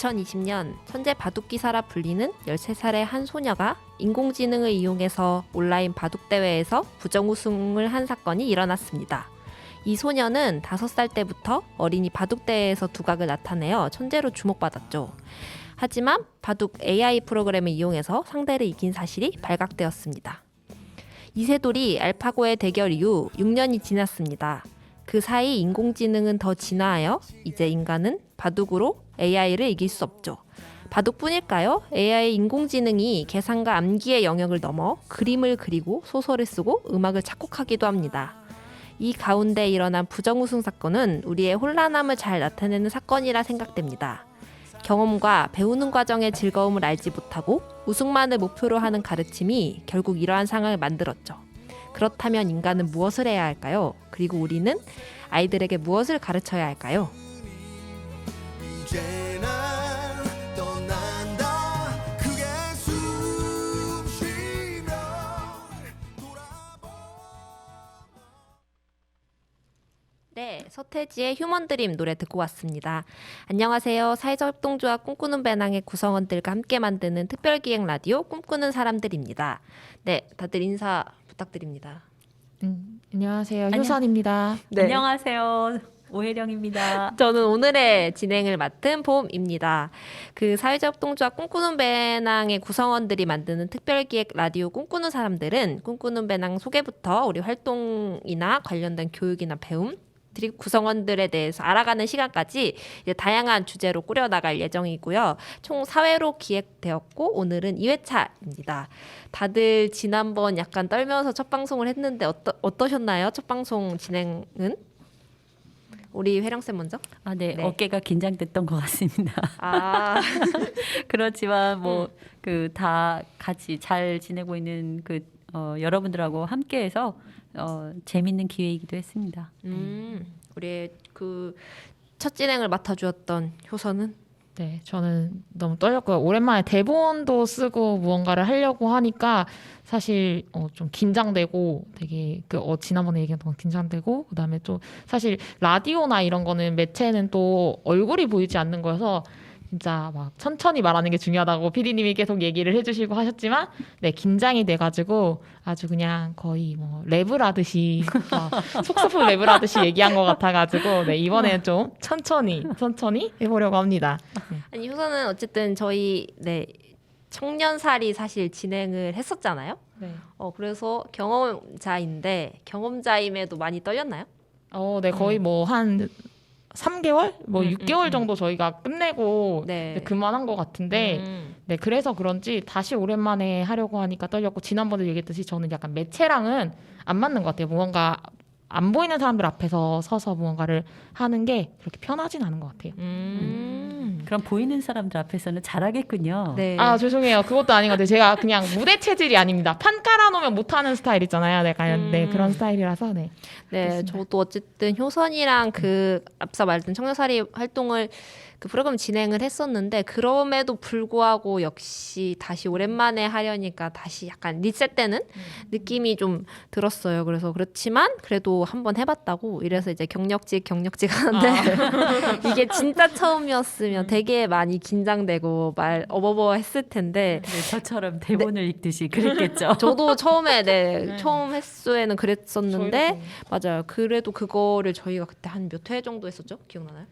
2020년 천재 바둑 기사라 불리는 13살의 한 소녀가 인공지능을 이용해서 온라인 바둑 대회에서 부정 우승을 한 사건이 일어났습니다. 이 소녀는 5살 때부터 어린이 바둑 대회에서 두각을 나타내어 천재로 주목받았죠. 하지만 바둑 AI 프로그램을 이용해서 상대를 이긴 사실이 발각되었습니다. 이세돌이 알파고의 대결 이후 6년이 지났습니다. 그 사이 인공지능은 더 진화하여 이제 인간은 바둑으로 AI를 이길 수 없죠. 바둑뿐일까요? AI 인공지능이 계산과 암기의 영역을 넘어 그림을 그리고 소설을 쓰고 음악을 작곡하기도 합니다. 이 가운데 일어난 부정우승 사건은 우리의 혼란함을 잘 나타내는 사건이라 생각됩니다. 경험과 배우는 과정의 즐거움을 알지 못하고 우승만을 목표로 하는 가르침이 결국 이러한 상황을 만들었죠. 그렇다면 인간은 무엇을 해야 할까요? 그리고 우리는 아이들에게 무엇을 가르쳐야 할까요? 네, 서태지의 휴먼 드림 노래 듣고 왔습니다. 안녕하세요. 사회적 협동조합 꿈꾸는 배낭의 구성원들과 함께 만드는 특별기획 라디오 꿈꾸는 사람들입니다. 네, 다들 인사 부탁드립니다. 안녕하세요. 효선입니다. 네. 안녕하세요. 오혜령입니다. 저는 오늘의 진행을 맡은 봄입니다. 그 사회적협동조합 꿈꾸는 배낭의 구성원들이 만드는 특별기획 라디오 꿈꾸는 사람들은 꿈꾸는 배낭 소개부터 우리 활동이나 관련된 교육이나 배움, 구성원들에 대해서 알아가는 시간까지 이제 다양한 주제로 꾸려나갈 예정이고요. 총 4회로 기획되었고 오늘은 2회차입니다. 다들 지난번 약간 떨면서 첫 방송을 했는데 어떠셨나요? 첫 방송 진행은? 우리 회령쌤 먼저? 네. 어깨가 긴장됐던 것 같습니다. 그렇지만 다 같이 잘 지내고 있는 여러분들하고 함께해서 재밌는 기회이기도 했습니다. 우리 그 첫 진행을 맡아주었던 효선은? 네, 저는 너무 떨렸고요. 오랜만에 대본도 쓰고 무언가를 하려고 하니까 사실 좀 긴장되고 되게 지난번에 얘기했던 건 긴장되고 그다음에 또 사실 라디오나 이런 거는 매체는 또 얼굴이 보이지 않는 거여서 진짜 막 천천히 말하는 게 중요하다고 PD님이 계속 얘기를 해주시고 하셨지만 네, 긴장이 돼가지고 아주 그냥 거의 랩을 하듯이 속수풀 랩을 하듯이 얘기한 것 같아가지고 네, 이번에는 좀 천천히 해보려고 합니다. 네. 아니 효선은 어쨌든 저희 청년살이 사실 진행을 했었잖아요. 네. 그래서 경험자인데 경험자임에도 많이 떨렸나요? 네, 거의 한 3개월? 6개월 정도 저희가 끝내고 네. 그만한 것 같은데 네, 그래서 그런지 다시 오랜만에 하려고 하니까 떨렸고 지난번에 얘기했듯이 저는 약간 매체랑은 안 맞는 것 같아요. 무언가 안 보이는 사람들 앞에서 서서 무언가를 하는 게 그렇게 편하진 않은 것 같아요. 그럼 보이는 사람들 앞에서는 잘하겠군요. 네. 죄송해요. 그것도 아닌 것 같아요. 제가 그냥 무대 체질이 아닙니다. 판 깔아놓으면 못하는 스타일 있잖아요. 네, 그런 스타일이라서 네. 네, 그렇습니다. 저도 어쨌든 효선이랑 앞서 말했던 청년살이 활동을 그 프로그램 진행을 했었는데 그럼에도 불구하고 역시 다시 오랜만에 하려니까 다시 약간 리셋되는 느낌이 좀 들었어요. 그래서 그렇지만 그래도 한번 해봤다고 이래서 이제 경력직 하는데 이게 진짜 처음이었으면 되게 많이 긴장되고 말 어버버 했을 텐데 네, 저처럼 대본을 읽듯이 그랬겠죠. 저도 처음에 처음 횟수에는 그랬었는데 맞아요. 그래도 그거를 저희가 그때 한 몇 회 정도 했었죠? 기억나나요?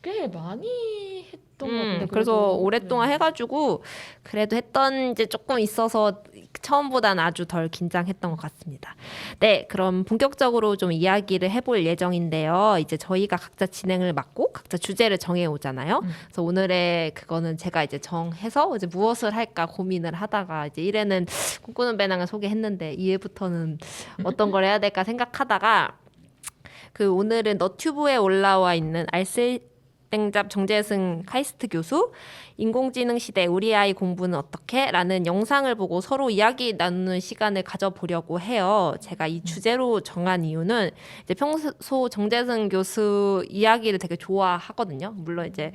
꽤 많이 했던 것 같은데 그래서 오랫동안 해가지고 그래도 했던 이제 조금 있어서 처음보다는 아주 덜 긴장했던 것 같습니다. 네, 그럼 본격적으로 좀 이야기를 해볼 예정인데요. 이제 저희가 각자 진행을 맡고 각자 주제를 정해 오잖아요. 그래서 오늘의 그거는 제가 이제 정해서 이제 무엇을 할까 고민을 하다가 이제 1회는 꿈꾸는 배낭을 소개했는데 2회부터는 어떤 걸 해야 될까 생각하다가 오늘은 너튜브에 올라와 있는 땡잡 정재승 카이스트 교수 인공지능 시대 우리 아이 공부는 어떻게? 라는 영상을 보고 서로 이야기 나누는 시간을 가져보려고 해요. 제가 이 주제로 정한 이유는 이제 평소 정재승 교수 이야기를 되게 좋아하거든요. 물론 이제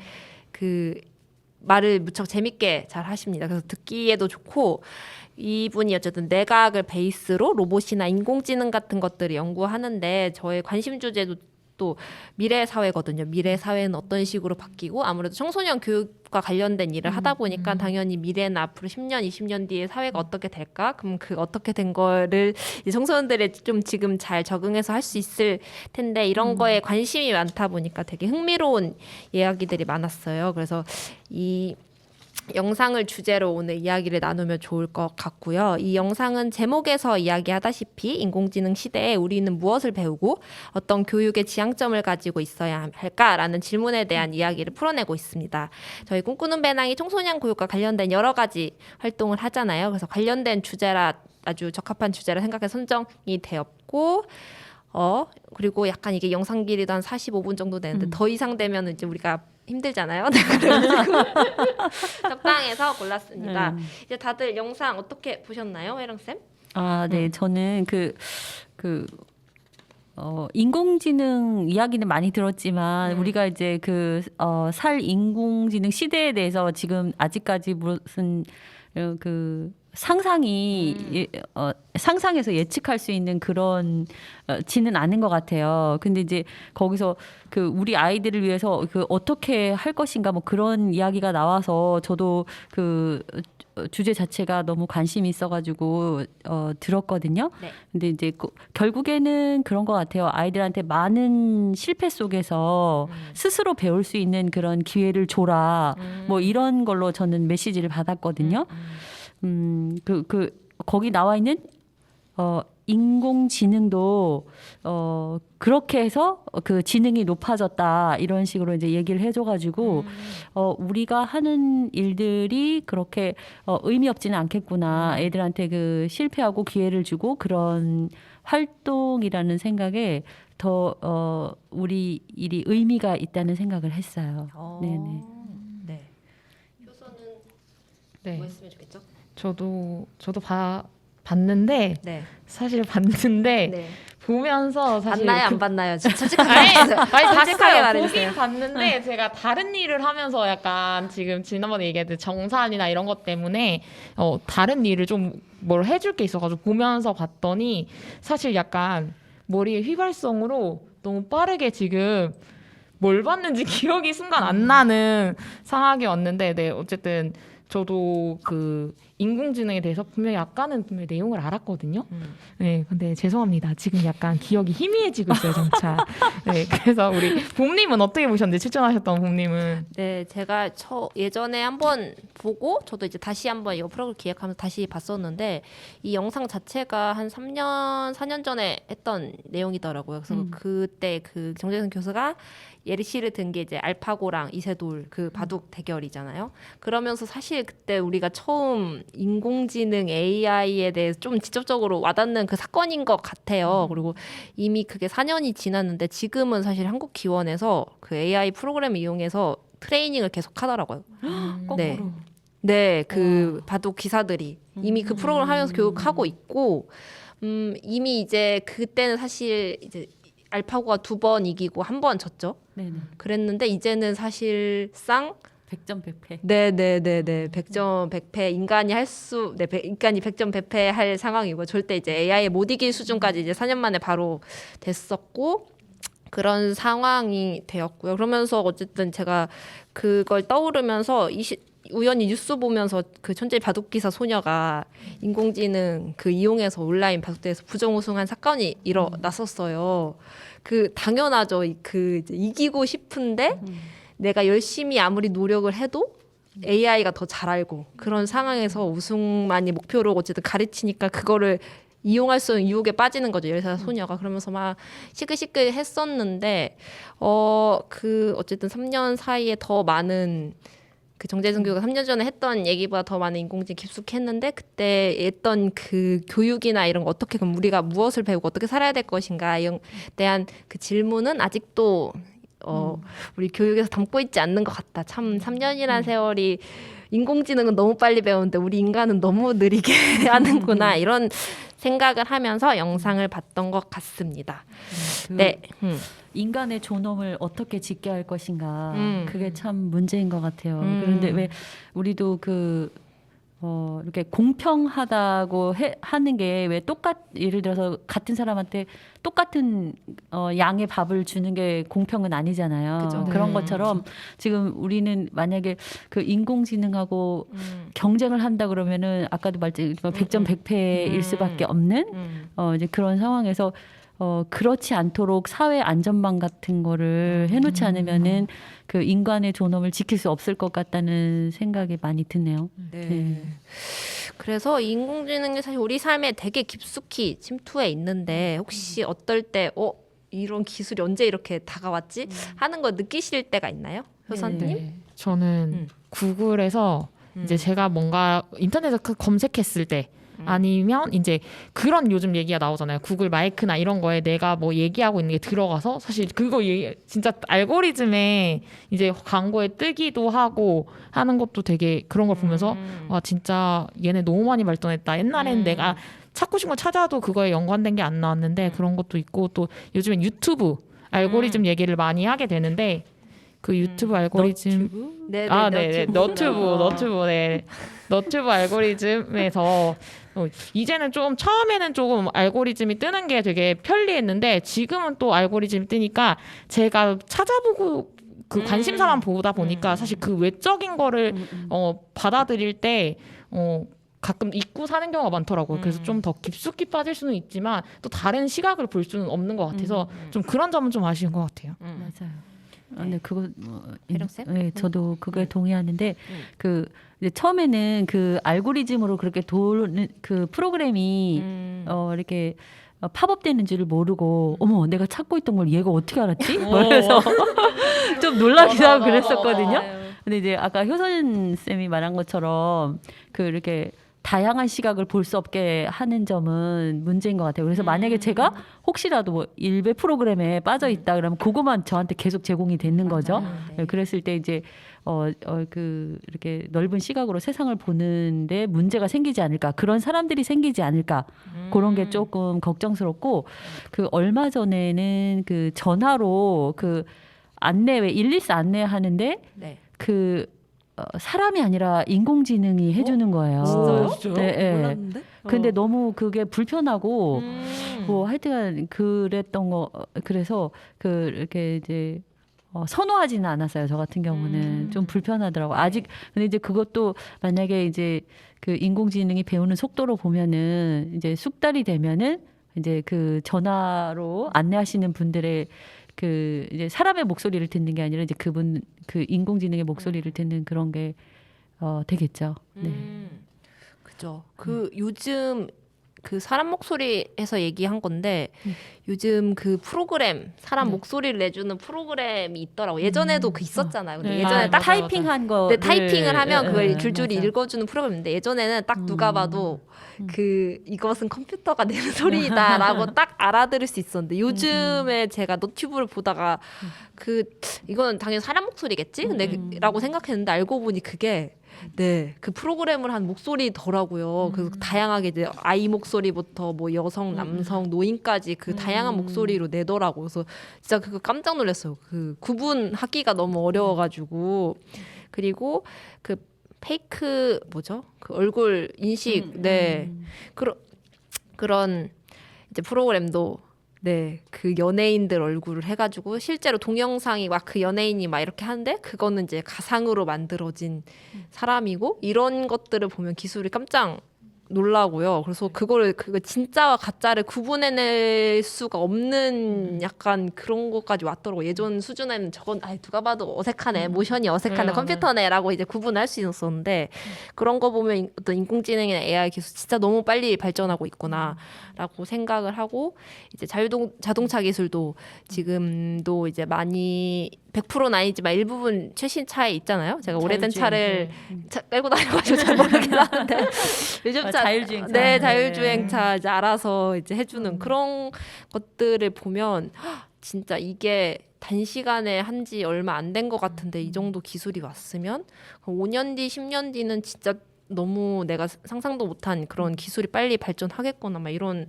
말을 무척 재밌게 잘 하십니다. 그래서 듣기에도 좋고 이분이 어쨌든 내과학을 베이스로 로봇이나 인공지능 같은 것들을 연구하는데 저의 관심 주제도 또 미래 사회거든요. 미래 사회는 어떤 식으로 바뀌고 아무래도 청소년 교육과 관련된 일을 하다 보니까 당연히 미래는 앞으로 10년, 20년 뒤에 사회가 어떻게 될까? 그럼 그 어떻게 된 거를 이제 청소년들이 좀 지금 잘 적응해서 할 수 있을 텐데 이런 거에 관심이 많다 보니까 되게 흥미로운 이야기들이 많았어요. 그래서 이 영상을 주제로 오늘 이야기를 나누면 좋을 것 같고요. 이 영상은 제목에서 이야기하다시피 인공지능 시대에 우리는 무엇을 배우고 어떤 교육의 지향점을 가지고 있어야 할까라는 질문에 대한 이야기를 풀어내고 있습니다. 저희 꿈꾸는 배낭이 청소년 교육과 관련된 여러 가지 활동을 하잖아요. 그래서 관련된 주제라 아주 적합한 주제라 생각해 선정이 되었고 그리고 약간 이게 영상 길이도 한 45분 정도 되는데 더 이상 되면 이제 우리가 힘들잖아요. 그래가지고 적당해서 골랐습니다. 이제 다들 영상 어떻게 보셨나요, 혜령 쌤? 네, 저는 인공지능 이야기는 많이 들었지만 우리가 이제 살 인공지능 시대에 대해서 지금 아직까지 무슨 상상해서 예측할 수 있는 그런 지는 않은 것 같아요. 근데 이제 거기서 우리 아이들을 위해서 어떻게 할 것인가 뭐 그런 이야기가 나와서 저도 주제 자체가 너무 관심이 있어가지고 들었거든요. 네. 근데 이제 결국에는 그런 것 같아요. 아이들한테 많은 실패 속에서 스스로 배울 수 있는 그런 기회를 줘라. 뭐 이런 걸로 저는 메시지를 받았거든요. 거기 나와 있는 인공지능도 그렇게 해서 그 지능이 높아졌다 이런 식으로 이제 얘기를 해줘가지고 우리가 하는 일들이 그렇게 의미 없지는 않겠구나. 애들한테 실패하고 기회를 주고 그런 활동이라는 생각에 더 우리 일이 의미가 있다는 생각을 했어요. 네네. 네. 효서는 네. 뭐 했으면 좋겠죠? 저도 봤는데 네. 사실 봤는데 네. 보면서 사실 봤나요, 안 봤나요? 솔직하게 아니 솔직하게 봤어요. 말해주세요. 보긴 봤는데 제가 다른 일을 하면서 약간 지금 지난번에 얘기했던 정산이나 이런 것 때문에 다른 일을 좀 뭘 해줄 게 있어가지고 보면서 봤더니 사실 약간 머리의 휘발성으로 너무 빠르게 지금 뭘 봤는지 기억이 순간 안 나는 상황이 왔는데 네 어쨌든 저도 인공지능에 대해서 분명히 내용을 알았거든요. 네, 근데 죄송합니다. 지금 약간 기억이 희미해지고 있어요, 점차. 네, 그래서 우리 봄님은 어떻게 보셨는데 추천하셨던 봄님은? 네, 제가 예전에 한번 보고 저도 이제 다시 한번 이거 프로그램 기획하면서 다시 봤었는데 이 영상 자체가 한 3년, 4년 전에 했던 내용이더라고요. 그래서 그때 정재승 교수가 예시를 든 게 이제 알파고랑 이세돌 바둑 대결이잖아요. 그러면서 사실 그때 우리가 처음 인공지능 AI에 대해서 좀 직접적으로 와닿는 그 사건인 것 같아요. 그리고 이미 그게 4년이 지났는데 지금은 사실 한국기원에서 그 AI 프로그램 이용해서 트레이닝을 계속 하더라고요. 네. 네, 바둑 기사들이 이미 그 프로그램 하면서 교육하고 있고, 이미 이제 그때는 사실 이제 알파고가 2번 이기고 1번 졌죠. 네네. 그랬는데 이제는 사실상 100점 100패. 네네네네 100점 100패 인간이 인간이 100점 100패 할 상황이고 절대 이제 AI에 못 이길 수준까지 이제 4년 만에 바로 됐었고 그런 상황이 되었고요. 그러면서 어쨌든 제가 그걸 떠오르면서 우연히 뉴스 보면서 천재 바둑 기사 소녀가 인공지능 이용해서 온라인 바둑대회에서 부정 우승한 사건이 일어났었어요. 당연하죠. 이제 이기고 싶은데 내가 열심히 아무리 노력을 해도 AI가 더 잘 알고 그런 상황에서 우승만이 목표로 어쨌든 가르치니까 그거를 이용할 수 있는 유혹에 빠지는 거죠. 10살 소녀가. 그러면서 막 시끌시끌 했었는데 어쨌든 3년 사이에 더 많은 정재승 교수가 3년 전에 했던 얘기보다 더 많은 인공지능 깊숙했는데 그때 했던 교육이나 이런 거 어떻게 그럼 우리가 무엇을 배우고 어떻게 살아야 될 것인가에 대한 질문은 아직도 우리 교육에서 담고 있지 않는 것 같다. 참 3년이라는 세월이 인공지능은 너무 빨리 배우는데 우리 인간은 너무 느리게 하는구나 이런 생각을 하면서 영상을 봤던 것 같습니다. 네. 인간의 존엄을 어떻게 지켜야 할 것인가 그게 참 문제인 것 같아요. 그런데 왜 우리도 이렇게 공평하다고 하는 게 왜 예를 들어서 같은 사람한테 똑같은 양의 밥을 주는 게 공평은 아니잖아요. 그죠. 그런 네. 것처럼 지금 우리는 만약에 그 인공지능하고 경쟁을 한다 그러면은 아까도 말했지만 100점 100패일 수밖에 없는 이제 그런 상황에서 그렇지 않도록 사회 안전망 같은 거를 해놓지 않으면은 그 인간의 존엄을 지킬 수 없을 것 같다는 생각이 많이 드네요. 네. 그래서 인공지능이 사실 우리 삶에 되게 깊숙이 침투해 있는데 혹시 어떨 때 이런 기술이 언제 이렇게 다가왔지 하는 거 느끼실 때가 있나요, 효선님? 네. 저는 구글에서 이제 제가 뭔가 인터넷에 검색했을 때 아니면 이제 그런 요즘 얘기가 나오잖아요. 구글 마이크나 이런 거에 내가 뭐 얘기하고 있는 게 들어가서 사실 그거 진짜 알고리즘에 이제 광고에 뜨기도 하고 하는 것도 되게 그런 걸 보면서 와 진짜 얘네 너무 많이 발전했다. 옛날에는 내가 찾고 싶은 거 찾아도 그거에 연관된 게 안 나왔는데 그런 것도 있고 또 요즘엔 유튜브 알고리즘 얘기를 많이 하게 되는데 그 유튜브 알고리즘 네, 네, 너튜브, 네. 너튜브 알고리즘에서 이제는 좀 처음에는 조금 알고리즘이 뜨는 게 되게 편리했는데 지금은 또 알고리즘이 뜨니까 제가 찾아보고 그 관심사만 보다 보니까 사실 그 외적인 거를 받아들일 때 가끔 잊고 사는 경우가 많더라고요. 그래서 좀 더 깊숙이 빠질 수는 있지만 또 다른 시각을 볼 수는 없는 것 같아서 좀 그런 점은 좀 아쉬운 것 같아요. 맞아요. 네, 그거 혜령쌤? 네, 저도 그거에 동의하는데 그 이제 처음에는 그 알고리즘으로 그렇게 도는 그 프로그램이 이렇게 팝업되는 줄을 모르고 어머 내가 찾고 있던 걸 얘가 어떻게 알았지? 그래서 좀 놀라기도 하고 그랬었거든요. 근데 이제 아까 효선 쌤이 말한 것처럼 그 이렇게 다양한 시각을 볼 수 없게 하는 점은 문제인 것 같아요. 그래서 만약에 제가 혹시라도 뭐 일베 프로그램에 빠져 있다 그러면 그것만 저한테 계속 제공이 되는 거죠. 네. 그랬을 때 이제 그 이렇게 넓은 시각으로 세상을 보는데 문제가 생기지 않을까, 그런 사람들이 생기지 않을까, 그런 게 조금 걱정스럽고, 그 얼마 전에는 그 전화로 그 안내 왜 114 안내하는데 네. 그 사람이 아니라 인공지능이 해주는 거예요. 진짜요? 네, 네. 몰랐는데? 근데 너무 그게 불편하고 뭐 하여튼 그랬던 거. 그래서 그 이렇게 이제 선호하지는 않았어요. 저 같은 경우는 좀 불편하더라고. 아직 근데 이제 그것도 만약에 이제 그 인공지능이 배우는 속도로 보면은 이제 숙달이 되면은 이제 그 전화로 안내하시는 분들의 그 이제 사람의 목소리를 듣는 게 아니라 이제 그분 그 인공지능의 목소리를 듣는 그런 게 되겠죠. 네. 그죠. 그 요즘 그 사람 목소리에서 얘기한 건데 요즘 그 프로그램 사람 목소리를 내주는 프로그램이 있더라고. 예전에도 그 있었잖아요. 근데 네. 예전에 딱 맞아요. 타이핑한 거 네, 타이핑을 하면 그걸 줄줄이 맞아. 읽어주는 프로그램인데 예전에는 딱 누가 봐도 그 이것은 컴퓨터가 내는 소리다라고 딱 알아들을 수 있었는데 요즘에 제가 너튜브를 보다가 그 이건 당연히 사람 목소리겠지? 근데 라고 생각했는데 알고 보니 그게 네, 그 프로그램을 한 목소리더라고요. 그래서 다양하게 이제 아이 목소리부터 뭐 여성, 남성, 노인까지 그 다양한 목소리로 내더라고요. 그래서 진짜 그거 깜짝 놀랐어요. 그 구분하기가 너무 어려워가지고 그리고 그 페이크 뭐죠? 그 얼굴 인식 그런 이제 프로그램도 네, 그 연예인들 얼굴을 해가지고 실제로 동영상이 막 그 연예인이 막 이렇게 하는데 그거는 이제 가상으로 만들어진 사람이고 이런 것들을 보면 기술이 깜짝 놀라고요. 그래서 그거 진짜와 가짜를 구분해낼 수가 없는 약간 그런 것까지 왔더라고. 예전 수준에는 저건 누가 봐도 어색하네, 모션이 어색하네, 컴퓨터네라고 이제 구분할 수 있었는데 그런 거 보면 어떤 인공지능이나 AI 기술 진짜 너무 빨리 발전하고 있구나라고 생각을 하고 이제 자동차 기술도 지금도 이제 많이 100%는 아니지만 일부분 최신 차에 있잖아요. 제가 오래된 차를 끌고 다녀가지고 잘 모르긴 하는데 요즘 차 자율주행차. 네, 자율주행차 이제 알아서 이제 해주는 그런 것들을 보면 진짜 이게 단시간에 한지 얼마 안 된 것 같은데 이 정도 기술이 왔으면 5년 뒤, 10년 뒤는 진짜 너무 내가 상상도 못한 그런 기술이 빨리 발전하겠구나 막 이런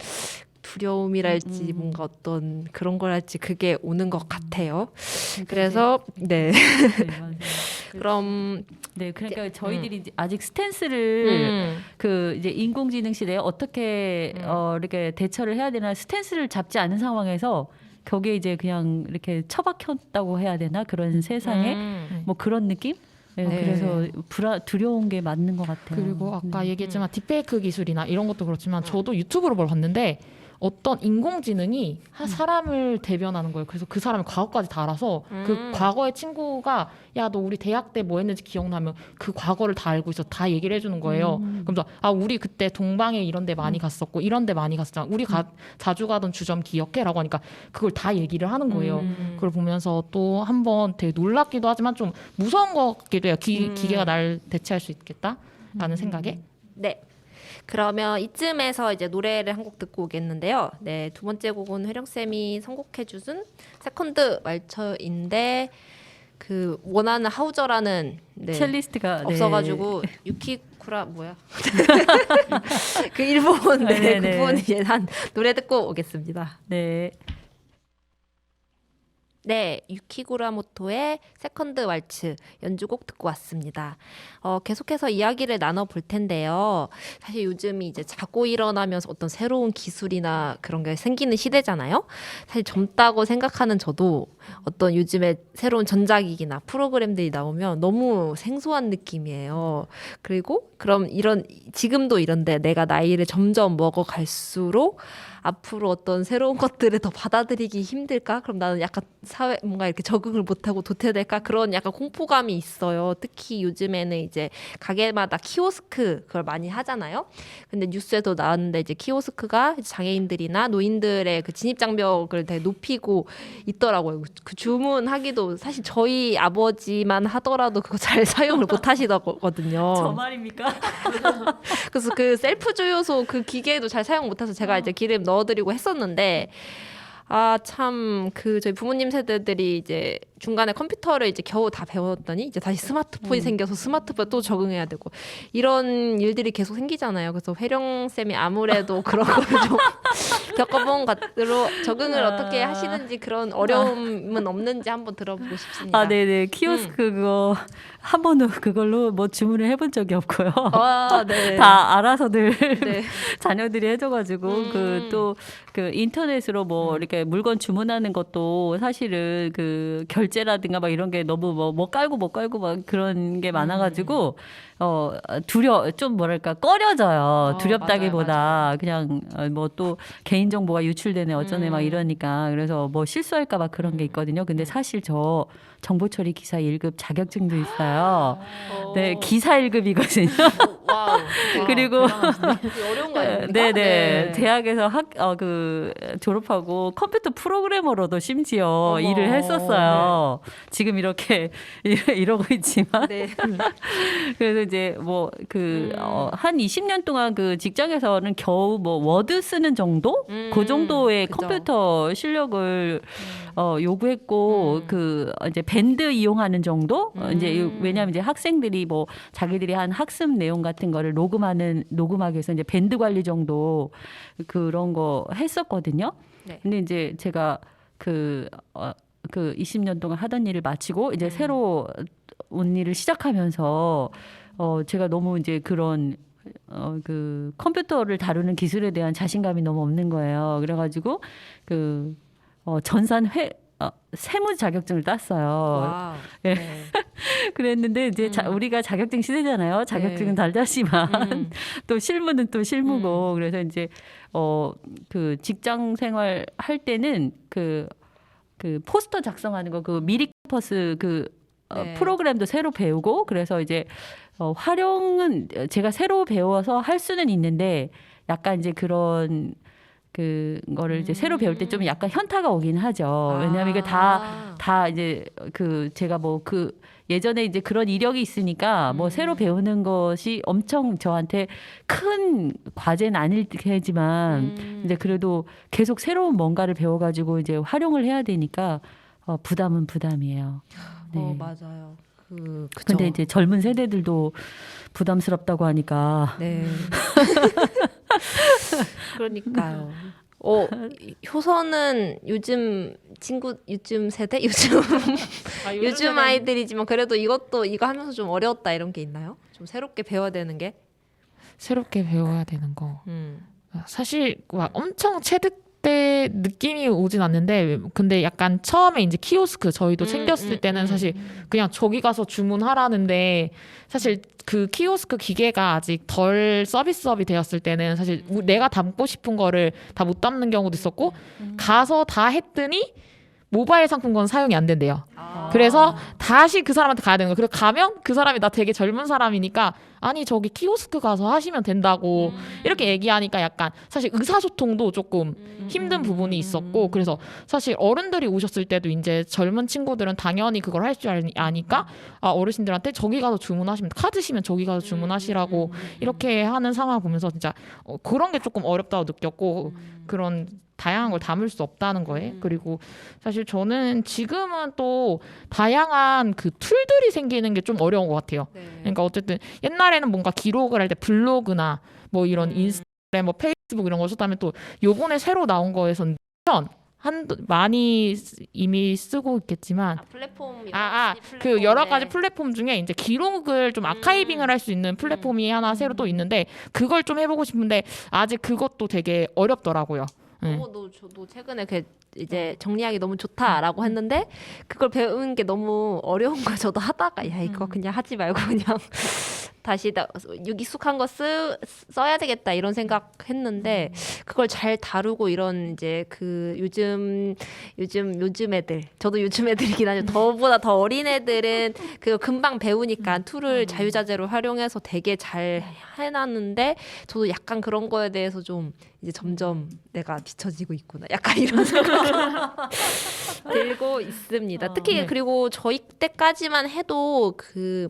두려움이랄지 뭔가 어떤 그런 걸 할지 그게 오는 것 같아요. 그래서 네. 네, 맞아요. 그럼 네, 그러니까 저희들이 이제 아직 스탠스를 그 이제 인공지능 시대에 어떻게 이렇게 대처를 해야 되나 스탠스를 잡지 않은 상황에서 거기에 이제 그냥 이렇게 처박혔다고 해야 되나 그런 세상에 뭐 그런 느낌? 네, 네. 그래서 두려운 게 맞는 것 같아요. 그리고 아까 네. 얘기했지만 딥페이크 기술이나 이런 것도 그렇지만 저도 유튜브로 뭘 봤는데 어떤 인공지능이 한 사람을 대변하는 거예요. 그래서 그 사람의 과거까지 다 알아서 그 과거의 친구가 야 너 우리 대학 때 뭐 했는지 기억나면 그 과거를 다 알고 있어. 다 얘기를 해주는 거예요. 그러면서 아 우리 그때 동방에 이런 데 많이 갔었고 이런 데 많이 갔었잖아. 우리 자주 가던 주점 기억해? 라고 하니까 그걸 다 얘기를 하는 거예요. 그걸 보면서 또 한번 되게 놀랍기도 하지만 좀 무서운 것 같기도 해요. 기계가 날 대체할 수 있겠다라는 생각에. 네. 그러면 이쯤에서 이제 노래를 한 곡 듣고 오겠는데요. 네, 두 번째 곡은 회령쌤이 선곡해주신 세컨드 말처인데 그 원하는 하우저라는 네, 첼리스트가 없어가지고 유키쿠라 뭐야? 그 일본 네, 그 부분이 이제 한 노래 듣고 오겠습니다. 네. 네, 유키구라모토의 세컨드 왈츠 연주곡 듣고 왔습니다. 계속해서 이야기를 나눠볼 텐데요. 사실 요즘이 이제 자고 일어나면서 어떤 새로운 기술이나 그런 게 생기는 시대잖아요. 사실 젊다고 생각하는 저도 어떤 요즘에 새로운 전자기기나 프로그램들이 나오면 너무 생소한 느낌이에요. 그리고 그럼 지금도 이런데 내가 나이를 점점 먹어갈수록 앞으로 어떤 새로운 것들을 더 받아들이기 힘들까? 그럼 나는 약간 사회 뭔가 이렇게 적응을 못하고 도태될까? 그런 약간 공포감이 있어요. 특히 요즘에는 이제 가게마다 키오스크 그걸 많이 하잖아요. 근데 뉴스에도 나왔는데 이제 키오스크가 장애인들이나 노인들의 그 진입 장벽을 되게 높이고 있더라고요. 그 주문하기도 사실 저희 아버지만 하더라도 그거 잘 사용을 못 하시거든요. 저 말입니까? 그래서 그 셀프 주유소 그 기계도 잘 사용 못해서 제가 이제 기름 넣어드리고 했었는데 참 그 저희 부모님 세대들이 이제 중간에 컴퓨터를 이제 겨우 다 배웠더니 이제 다시 스마트폰이 생겨서 스마트폰 또 적응해야 되고 이런 일들이 계속 생기잖아요. 그래서 회령 쌤이 아무래도 그런 걸 좀 겪어본 것으로 적응을 어떻게 하시는지 그런 어려움은 없는지 한번 들어보고 싶습니다. 아, 네네. 키오스크 그거 한 번도 그걸로 뭐 주문을 해본 적이 없고요. 네. 다 알아서들 네. 자녀들이 해줘가지고 그 인터넷으로 뭐 이렇게 물건 주문하는 것도 사실은 그 결제라든가 막 이런 게 너무 뭐 깔고 못 깔고 막 그런 게 많아가지고 좀 뭐랄까 꺼려져요. 두렵다기보다 맞아요. 그냥 뭐 또 개인 정보가 유출되네 어쩌네 막 이러니까 그래서 뭐 실수할까 봐 그런 게 있거든요. 근데 사실 저 정보 처리 기사 1급 자격증도 있어요. 네, 기사 1급이거든요. 와우. 그리고 되게 어려운 거 아닙니까? 네네. 대학에서 졸업하고 컴퓨터 프로그래머로도 심지어 어머. 일을 했었어요. 지금 이렇게 이러고 있지만. 네. 그래서 이제 한 20년 동안 그 직장에서는 겨우 뭐 워드 쓰는 정도? 그 정도의 그죠. 컴퓨터 실력을 요구했고 이제 밴드 이용하는 정도? 이제 왜냐하면 이제 학생들이 뭐 자기들이 한 학습 내용 같은 거를 녹음하기 위해서 이제 밴드 관리 정도 그런 거 했었거든요. 네. 근데 이제 제가 그 20년 동안 하던 일을 마치고 이제 새로 온 일을 시작하면서 제가 너무 이제 그런 그 컴퓨터를 다루는 기술에 대한 자신감이 너무 없는 거예요. 그래가지고 세무 자격증을 땄어요. 와우. 예. 네. 그랬는데 이제 우리가 자격증 시대잖아요. 자격증은 달달하지만 또 실무는 또 실무고 그래서 이제 그 직장 생활 할 때는 그 포스터 작성하는 거 그 미리 캠퍼스 네. 프로그램도 새로 배우고 그래서 이제 활용은 제가 새로 배워서 할 수는 있는데 약간 이제 그런 그거를 이제 새로 배울 때 좀 약간 현타가 오긴 하죠. 왜냐하면 이게 다 이제 제가 뭐 예전에 이제 그런 이력이 있으니까 뭐 새로 배우는 것이 엄청 저한테 큰 과제는 아닐 테지만 이제 그래도 계속 새로운 뭔가를 배워가지고 이제 활용을 해야 되니까 부담은 부담이에요. 네. 맞아요. 그쵸. 근데 이제 젊은 세대들도 부담스럽다고 하니까 네. 그러니까요. 효선은 요즘 요즘 세대 요즘 아이들이지만 그래도 이거 하면서 좀 어려웠다 이런 게 있나요? 좀 새롭게 배워야 되는 게? 새롭게 배워야 되는 거. 사실 막 엄청 체득 느낌이 오진 않는데 근데 약간 처음에 이제 키오스크 저희도 챙겼을 때는 사실 그냥 저기 가서 주문하라는데 사실 그 키오스크 기계가 아직 덜 서비스업이 되었을 때는 사실 내가 담고 싶은 거를 다 못 담는 경우도 있었고 가서 다 했더니 모바일 상품권 사용이 안 된대요. 그래서 다시 그 사람한테 가야 되는 거예요. 그래서 가면 그 사람이 나 되게 젊은 사람이니까 아니 저기 키오스크 가서 하시면 된다고 이렇게 얘기하니까 약간 사실 의사소통도 조금 힘든 부분이 있었고 그래서 사실 어른들이 오셨을 때도 이제 젊은 친구들은 당연히 그걸 할 줄 아니까 어르신들한테 저기 가서 주문하시면 카드시면 저기 가서 주문하시라고 이렇게 하는 상황을 보면서 진짜 그런 게 조금 어렵다고 느꼈고 그런 다양한 걸 담을 수 없다는 거에 그리고 사실 저는 지금은 또 다양한 그 툴들이 생기는 게 좀 어려운 것 같아요. 그러니까 어쨌든 옛날에는 뭔가 기록을 할 때 블로그나 뭐 이런 인스타그램 뭐 페이스북 이런 걸 썼다면 또 요번에 새로 나온 거에선 많이 이미 쓰고 있겠지만 플랫폼 그 여러 가지 플랫폼 중에 이제 기록을 좀 아카이빙을 할 수 있는 플랫폼이 하나 새로 또 있는데 그걸 좀 해보고 싶은데 아직 그것도 되게 어렵더라고요. 저도 최근에 이제 정리하기 너무 좋다라고 했는데 그걸 배우는 게 너무 어려운 걸 저도 하다가 야 이거 그냥 하지 말고 그냥 다시 익숙한 거 써야 되겠다 이런 생각했는데 그걸 잘 다루고 이런 이제 그 요즘 애들 저도 요즘 애들이긴 하죠. 저보다 더 어린 애들은 그 금방 배우니까 툴을 자유자재로 활용해서 되게 잘 해놨는데 저도 약간 그런 거에 대해서 좀 이제 점점 내가 뒤처지고 있구나 약간 이런 생각 들고 있습니다. 특히 그리고 저희 때까지만 해도 그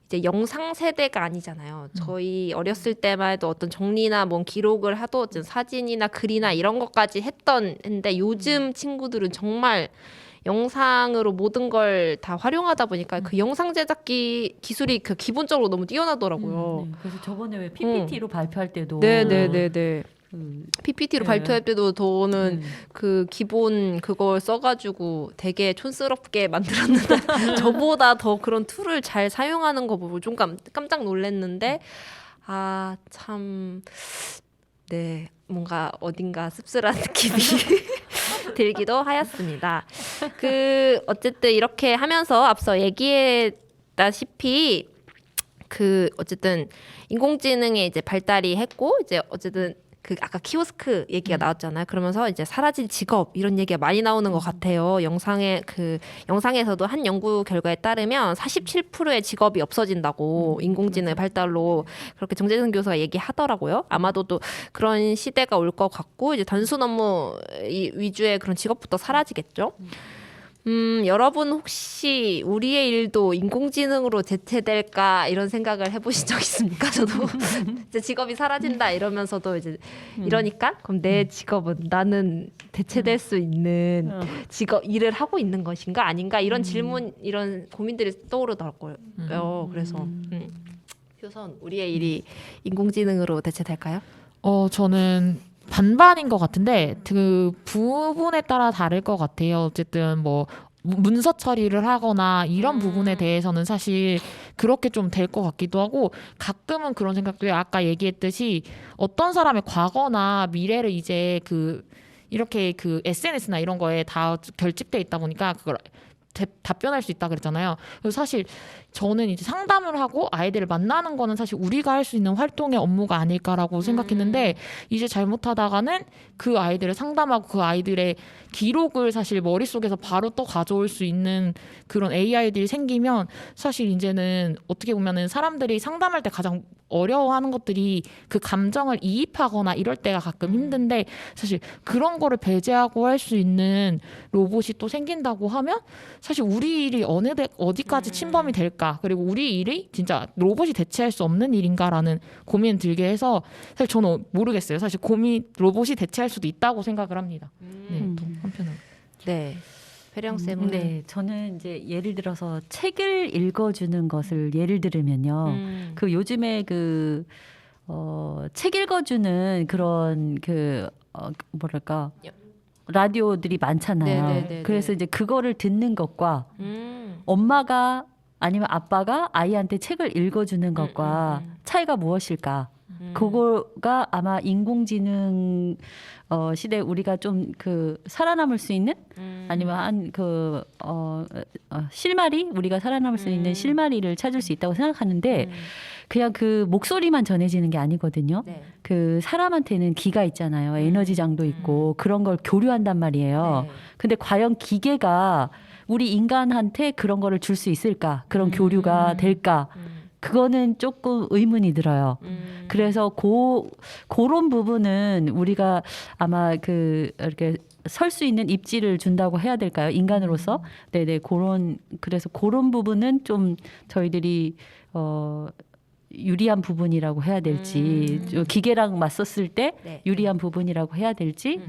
이제 영상 세대가 아니잖아요. 저희 어렸을 때만 해도 어떤 정리나 뭔 기록을 하도 어떤 사진이나 글이나 이런 것까지 했던데 요즘 친구들은 정말 영상으로 모든 걸 다 활용하다 보니까 그 영상 제작기 기술이 그 기본적으로 너무 뛰어나더라고요. 그래서 저번에 왜 PPT로 발표할 때도 네네네네. PPT로 발표할 때도 저는 그 기본 그걸 써가지고 되게 촌스럽게 만들었는데 저보다 더 그런 툴을 잘 사용하는 거 보고 좀 깜짝 놀랐는데 참 네 뭔가 어딘가 씁쓸한 느낌이 들기도 하였습니다. 어쨌든 이렇게 하면서 앞서 얘기했다시피 어쨌든 인공지능의 이제 발달이 했고 이제 어쨌든 아까 키오스크 얘기가 나왔잖아요. 그러면서 이제 사라질 직업 이런 얘기가 많이 나오는 것 같아요. 영상에서도 한 연구 결과에 따르면 47%의 직업이 없어진다고 인공지능 발달로 그렇게 정재승 교수가 얘기하더라고요. 아마도 또 그런 시대가 올 것 같고 이제 단순 업무 위주의 그런 직업부터 사라지겠죠. 여러분 혹시 우리의 일도 인공지능으로 대체될까 이런 생각을 해보신 적 있습니까? 저도 이제 직업이 사라진다 이러면서도 이제 이러니까 그럼 내 직업은 나는 대체될 수 있는 일을 하고 있는 것인가 아닌가 이런 질문 이런 고민들이 떠오르더라고요. 그래서 효선 우리의 일이 인공지능으로 대체될까요? 저는 반반인 것 같은데 그 부분에 따라 다를 것 같아요. 어쨌든 뭐 문서 처리를 하거나 이런 부분에 대해서는 사실 그렇게 좀 될 것 같기도 하고 가끔은 그런 생각도 해요. 아까 얘기했듯이 어떤 사람의 과거나 미래를 이제 이렇게 SNS나 이런 거에 다 결집돼 있다 보니까 그걸 답변할 수 있다 그랬잖아요. 그래서 사실 저는 이제 상담을 하고 아이들을 만나는 거는 사실 우리가 할 수 있는 활동의 업무가 아닐까라고 생각했는데 이제 잘못하다가는 그 아이들을 상담하고 그 아이들의 기록을 사실 머릿속에서 바로 또 가져올 수 있는 그런 AI들이 생기면 사실 이제는 어떻게 보면은 사람들이 상담할 때 가장 어려워하는 것들이 그 감정을 이입하거나 이럴 때가 가끔 힘든데 사실 그런 거를 배제하고 할 수 있는 로봇이 또 생긴다고 하면 사실 우리 일이 어디까지 침범이 될까 그리고 우리 일이 진짜 로봇이 대체할 수 없는 일인가라는 고민 들게 해서 사실 저는 모르겠어요. 사실 로봇이 대체할 수도 있다고 생각을 합니다. 또 한편으로. 네. 회령 쌤은 네, 저는 이제 예를 들어서 책을 읽어주는 것을 예를 들으면요. 요즘에 책 읽어주는 그런 뭐랄까 라디오들이 많잖아요. 네네네네. 그래서 이제 그거를 듣는 것과 엄마가 아니면 아빠가 아이한테 책을 읽어주는 것과 차이가 무엇일까? 그거가 아마 인공지능 시대에 우리가 좀 그 살아남을 수 있는 아니면 한 그 실마리 우리가 살아남을 수 있는 실마리를 찾을 수 있다고 생각하는데 그냥 그 목소리만 전해지는 게 아니거든요. 네. 그 사람한테는 기가 있잖아요. 에너지장도 있고 그런 걸 교류한단 말이에요. 네. 근데 과연 기계가 우리 인간한테 그런 거를 줄 수 있을까? 그런 교류가 될까? 그거는 조금 의문이 들어요. 그래서 그런 부분은 우리가 아마 그 이렇게 설 수 있는 입지를 준다고 해야 될까요? 인간으로서. 네네. 그래서 그런 부분은 좀 저희들이 유리한 부분이라고 해야 될지 기계랑 맞섰을 때 네. 유리한 부분이라고 해야 될지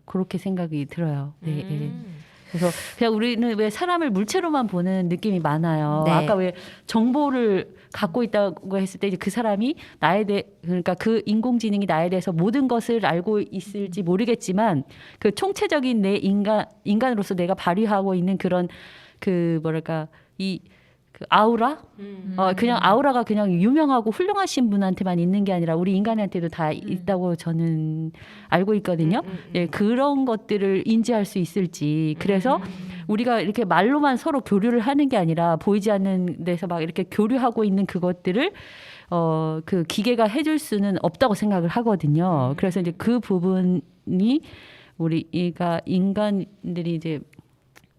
그렇게 생각이 들어요. 네. 네. 그래서 그냥 우리는 왜 사람을 물체로만 보는 느낌이 많아요. 네. 아까 왜 정보를 갖고 있다고 했을 때 이제 그 사람이 그러니까 그 인공지능이 나에 대해서 모든 것을 알고 있을지 모르겠지만 그 총체적인 내 인간으로서 내가 발휘하고 있는 그런 그 뭐랄까 그 아우라? 그냥 아우라가 그냥 유명하고 훌륭하신 분한테만 있는 게 아니라 우리 인간한테도 다 있다고 저는 알고 있거든요. 네, 그런 것들을 인지할 수 있을지. 그래서 우리가 이렇게 말로만 서로 교류를 하는 게 아니라 보이지 않는 데서 막 이렇게 교류하고 있는 그것들을 그 기계가 해줄 수는 없다고 생각을 하거든요. 그래서 이제 그 부분이 우리가 인간들이 이제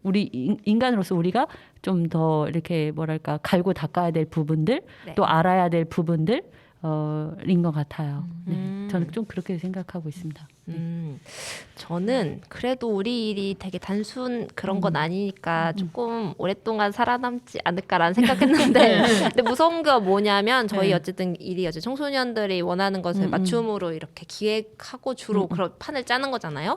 우리 인간으로서 우리가 좀 더 이렇게 뭐랄까 갈고 닦아야 될 부분들 네. 또 알아야 될 부분들 인 것 같아요. 네. 저는 좀 그렇게 생각하고 있습니다. 저는 그래도 우리 일이 되게 단순 그런 건 아니니까 조금 오랫동안 살아남지 않을까라는 생각했는데 근데 무서운 게 뭐냐면 저희 네. 어쨌든 일이 어제 청소년들이 원하는 것을 맞춤으로 이렇게 기획하고 주로 그런 판을 짜는 거잖아요.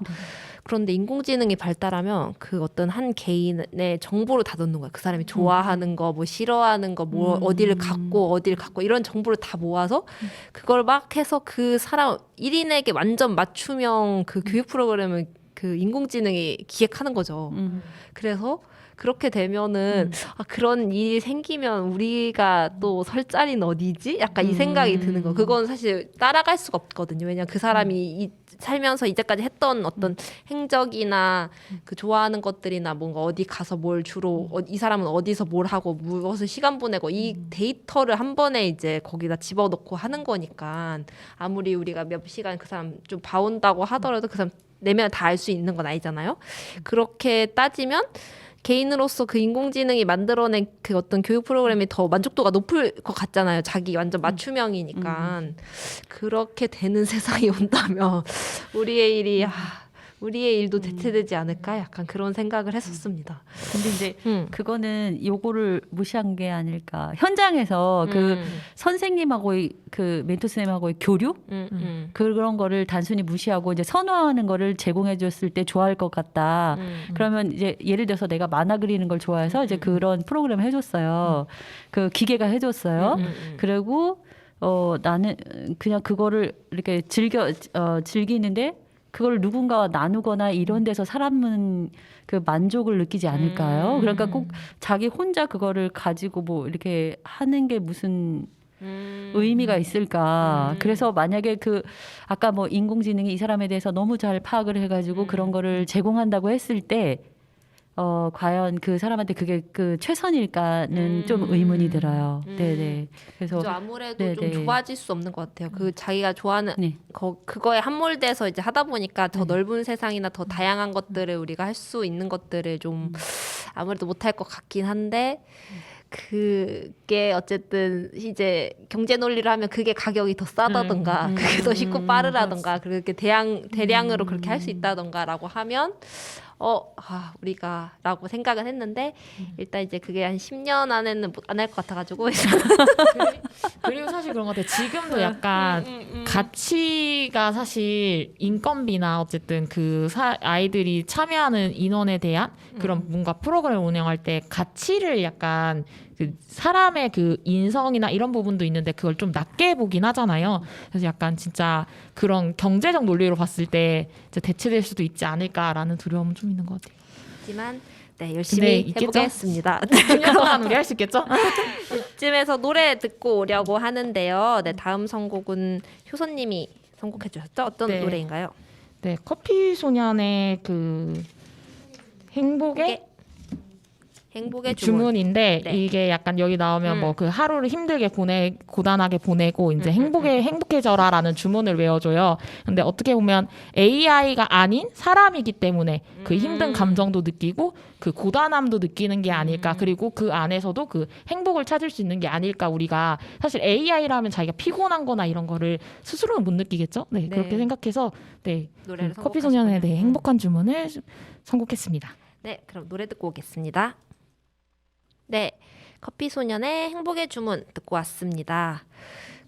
그런데 인공지능이 발달하면 그 어떤 한 개인의 정보를 다 넣는 거야. 그 사람이 좋아하는 거, 뭐 싫어하는 거, 뭐 어디를 갔고 이런 정보를 다 모아서 그걸 막 해서 그 사람 1인에게 완전 맞춤형 그 교육 프로그램을 그 인공지능이 기획하는 거죠. 그래서 그렇게 되면은 그런 일이 생기면 우리가 또 설 자리는 어디지? 약간 이 생각이 드는 거. 그건 사실 따라갈 수가 없거든요. 왜냐면 그 사람이 살면서 이제까지 했던 어떤 행적이나 그 좋아하는 것들이나 뭔가 어디 가서 뭘 주로 이 사람은 어디서 뭘 하고 무엇을 시간 보내고 이 데이터를 한 번에 이제 거기다 집어넣고 하는 거니까 아무리 우리가 몇 시간 그 사람 좀 봐온다고 하더라도 그 사람 내면 다 알 수 있는 건 아니잖아요. 그렇게 따지면 개인으로서 그 인공지능이 만들어낸 그 어떤 교육 프로그램이 더 만족도가 높을 것 같잖아요. 자기 완전 맞춤형이니까. 그렇게 되는 세상이 온다면 우리의 일도 대체되지 않을까? 약간 그런 생각을 했었습니다. 근데 이제 그거는 요거를 무시한 게 아닐까. 현장에서 그 선생님하고의 그 멘토 선생님하고의 교류 그런 거를 단순히 무시하고 이제 선호하는 거를 제공해 줬을 때 좋아할 것 같다. 그러면 이제 예를 들어서 내가 만화 그리는 걸 좋아해서 이제 그런 프로그램을 해줬어요. 그 기계가 해줬어요. 그리고 나는 그냥 그거를 이렇게 즐기는데 그걸 누군가와 나누거나 이런 데서 사람은 그 만족을 느끼지 않을까요? 그러니까 꼭 자기 혼자 그거를 가지고 뭐 이렇게 하는 게 무슨 의미가 있을까? 그래서 만약에 그 아까 뭐 인공지능이 이 사람에 대해서 너무 잘 파악을 해가지고 그런 거를 제공한다고 했을 때 과연 그 사람한테 그게 그 최선일까는 좀 의문이 들어요. 네네. 그래서 아무래도 네네. 좀 좋아질 수 없는 것 같아요. 그 자기가 좋아하는 네. 그거에 함몰돼서 이제 하다 보니까 더 넓은 세상이나 더 다양한 것들을 우리가 할 수 있는 것들을 좀 아무래도 못할 것 같긴 한데 그게 어쨌든 이제 경제 논리를 하면 그게 가격이 더 싸다던가 그게 더 쉽고 빠르다던가 그렇게 대량으로 그렇게 할 수 있다던가라고 하면 우리가라고 생각은 했는데 일단 이제 그게 한 10년 안에는 안 할 것 같아가지고 그리고 사실 그런 것 같아요. 지금도 약간 가치가 사실 인건비나 어쨌든 그 아이들이 참여하는 인원에 대한 그런 뭔가 프로그램을 운영할 때 가치를 약간 그 사람의 그 인성이나 이런 부분도 있는데 그걸 좀 낮게 보긴 하잖아요. 그래서 약간 진짜 그런 경제적 논리로 봤을 때 이제 대체될 수도 있지 않을까라는 두려움은 좀 있는 것 같아요. 하지만 네, 열심히 있겠죠? 해보겠습니다. 10년 동안 우리 할 수 있겠죠? 이쯤에서 노래 듣고 오려고 하는데요. 네, 다음 선곡은 효선님이 선곡해 주셨죠? 어떤 네. 노래인가요? 네, 커피 소년의 그 행복의 주문인데 네. 이게 약간 여기 나오면 뭐 그 하루를 힘들게 고단하게 보내고 이제 행복해져라라는 주문을 외워줘요. 근데 어떻게 보면 AI가 아닌 사람이기 때문에 그 힘든 감정도 느끼고 그 고단함도 느끼는 게 아닐까. 그리고 그 안에서도 그 행복을 찾을 수 있는 게 아닐까. 우리가 사실 AI라면 자기가 피곤한거나 이런 거를 스스로는 못 느끼겠죠. 네, 네. 그렇게 생각해서 네, 노래를 그 커피 소년의 선곡하셨군요. 행복한 주문을 선곡했습니다. 네, 그럼 노래 듣고 오겠습니다. 네, 커피 소년의 행복의 주문 듣고 왔습니다.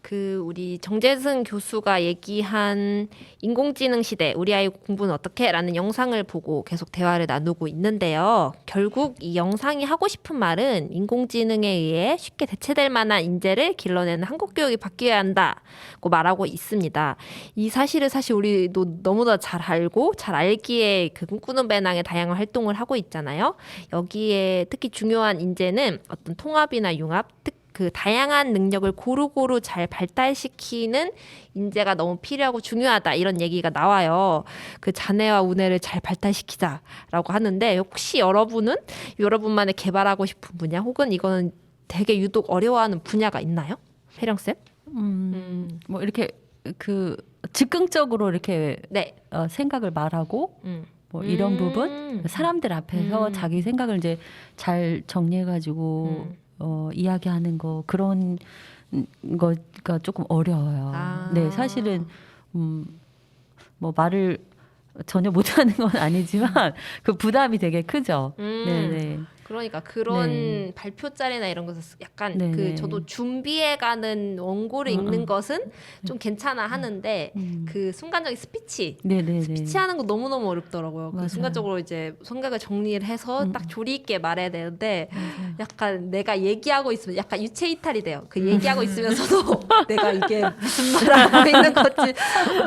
그 우리 정재승 교수가 얘기한 인공지능 시대 우리 아이 공부는 어떻게? 라는 영상을 보고 계속 대화를 나누고 있는데요. 결국 이 영상이 하고 싶은 말은 인공지능에 의해 쉽게 대체될 만한 인재를 길러내는 한국 교육이 바뀌어야 한다고 말하고 있습니다. 이 사실을 사실 우리도 너무나 잘 알고 잘 알기에 그 꿈꾸는 배낭의 다양한 활동을 하고 있잖아요. 여기에 특히 중요한 인재는 어떤 통합이나 융합, 그 다양한 능력을 고루고루 잘 발달시키는 인재가 너무 필요하고 중요하다 이런 얘기가 나와요. 그 자네와 우네를 잘 발달시키자라고 하는데 혹시 여러분만의 개발하고 싶은 분야 혹은 이거는 되게 유독 어려워하는 분야가 있나요? 혜령 쌤? 뭐 이렇게 그 즉흥적으로 이렇게 네. 생각을 말하고 뭐 이런 부분 사람들 앞에서 자기 생각을 이제 잘 정리해가지고 이야기하는 거 그런 거가 조금 어려워요. 네, 사실은 뭐 말을 전혀 못하는 건 아니지만 그 부담이 되게 크죠. 네네. 그러니까 그런 네. 발표자리나 이런 것을 약간 네, 그 네. 저도 준비해가는 원고를 읽는 것은 좀 괜찮아 하는데 그 순간적인 스피치 네네네. 스피치하는 거 너무너무 어렵더라고요. 그 맞아요. 순간적으로 이제 생각을 정리를 해서 딱 조리 있게 말해야 되는데 맞아요. 약간 내가 얘기하고 있으면 약간 유체 이탈이 돼요. 그 얘기하고 있으면서도 내가 이게 무슨 말을 하고 있는 건지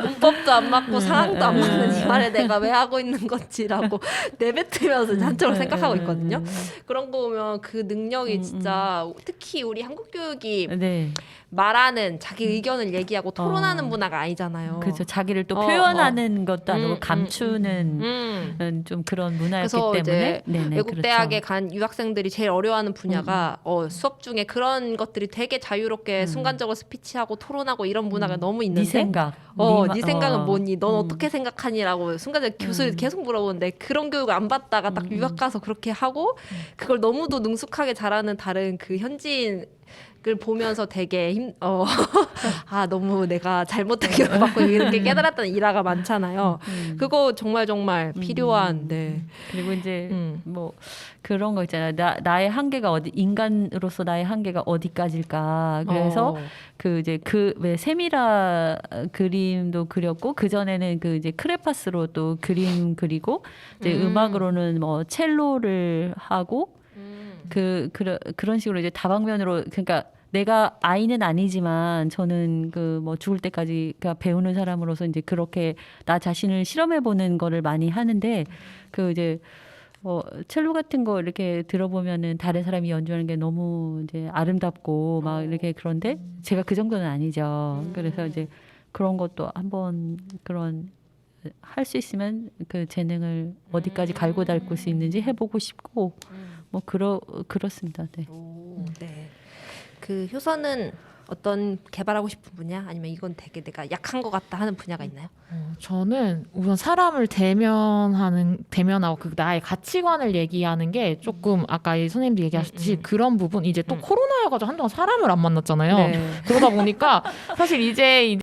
문법도 안 맞고 상황도 안 맞는 이 말을 내가 왜 하고 있는 건지라고 내뱉으면서 한쪽으로 생각하고 있거든요. 그런 거 보면 그 능력이 진짜 특히 우리 한국 교육이 네. 말하는 자기 의견을 얘기하고 토론하는 문화가 아니잖아요. 그렇죠. 자기를 또 표현하는 것도 아니고 감추는 좀 그런 문화였기 그래서 때문에 이제 네네, 외국 그렇죠. 대학에 간 유학생들이 제일 어려워하는 분야가 수업 중에 그런 것들이 되게 자유롭게 순간적으로 스피치하고 토론하고 이런 문화가 너무 있는데 네 생각. 네 생각은 뭐니? 넌 어떻게 생각하니라고 순간적으로 교수를 계속 물어보는데 그런 교육을 안 받다가 딱 유학 가서 그렇게 하고 그걸 너무도 능숙하게 잘하는 다른 그 현지인 을 보면서 되게 너무 내가 잘못된 교육을 받고 이렇게 깨달았다는 일화가 많잖아요. 그거 정말 필요한 네. 그리고 이제 뭐 그런 거 있잖아요. 나의 한계가 인간으로서 나의 한계가 어디까지일까. 그래서 그 이제 그 왜 세미라 그림도 그렸고 그 전에는 그 이제 크레파스로 또 그림 그리고 이제 음악으로는 뭐 첼로를 하고 그런 식으로 이제 다방면으로 그러니까 내가 아이는 아니지만 저는 그 뭐 죽을 때까지 배우는 사람으로서 이제 그렇게 나 자신을 실험해 보는 거를 많이 하는데 그 이제 첼로 같은 거 이렇게 들어보면은 다른 사람이 연주하는 게 너무 이제 아름답고 막 이렇게 그런데 제가 그 정도는 아니죠. 그래서 이제 그런 것도 한번 그런 할 수 있으면 그 재능을 어디까지 갈고 닦을 수 있는지 해보고 싶고 뭐 그렇습니다. 네. 네. 그 효선은 어떤 개발하고 싶은 분야 아니면 이건 되게 내가 약한 것 같다 하는 분야가 있나요? 저는 우선 사람을 대면하고 그 나의 가치관을 얘기하는 게 조금 아까 이 선생님도 얘기하셨듯이 그런 부분 이제 또 코로나여가지고 한동안 사람을 안 만났잖아요. 네. 그러다 보니까 사실 이제